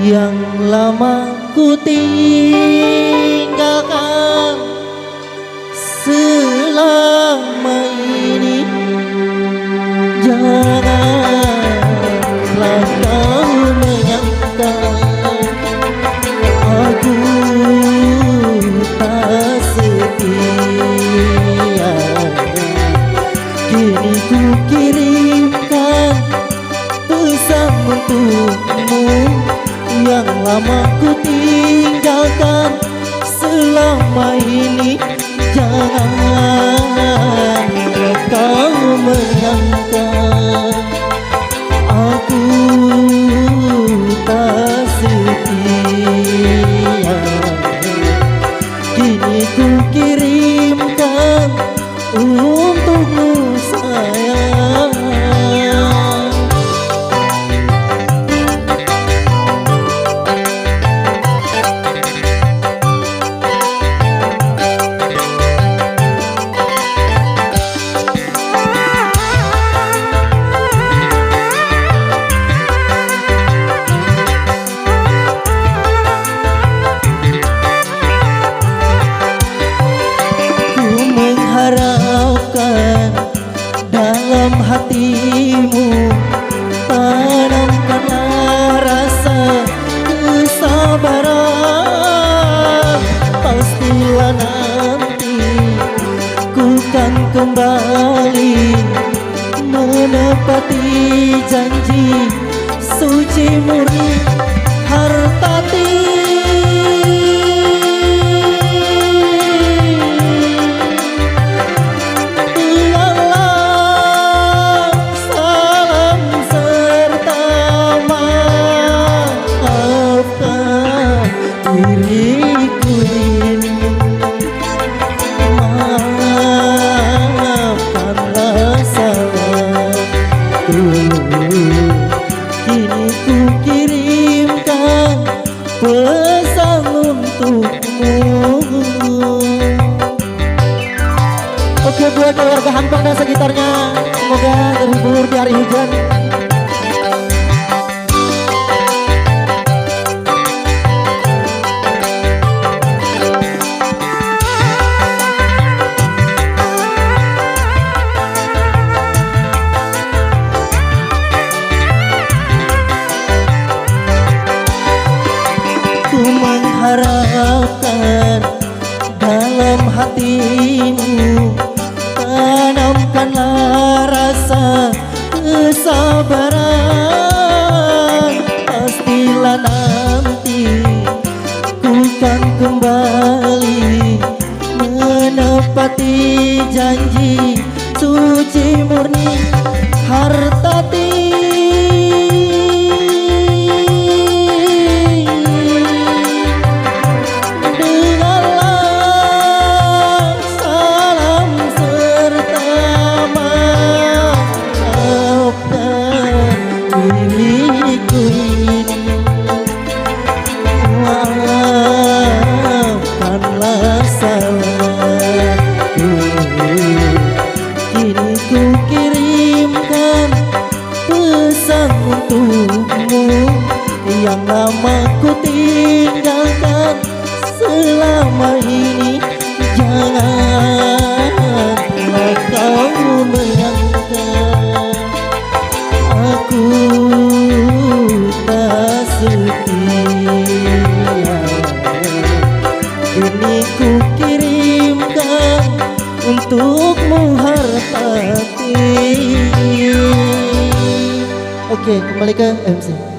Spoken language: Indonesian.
yang lama ku tinggalkan selama ini. Janganlah kau menyangka aku tak setia. Kini ku kirimkan pesan untukmu yang lama ku tinggalkan selama ini. Jangan kau menyangka aku tak setia. Kini ku kirimkan untukmu sayang. Harapkan dalam hatimu, tanamkanlah rasa kesabaran. Pastilah nanti ku kan kembali menepati janji suci murni Hartati. Diriku ini maafkanlah salahku. Kini ku kirimkan pesan untukmu. Oke, buat keluarga Hampang dan sekitarnya, semoga terhibur di hari hujan. Ku mengharapkan dalam hatimu, tanamkanlah rasa kesabaran. Pastilah nanti ku kan kembali menepati janji suci murni Hartati. Diriku ini maafkanlah salahku. Kini ku kirimkan pesan untukmu yang lama ku tinggalkan selama ini. Janganlah kau menyangka aku tak setia. Ini ku kirimkan untukmu Hartati. Oke, kembali ke MC.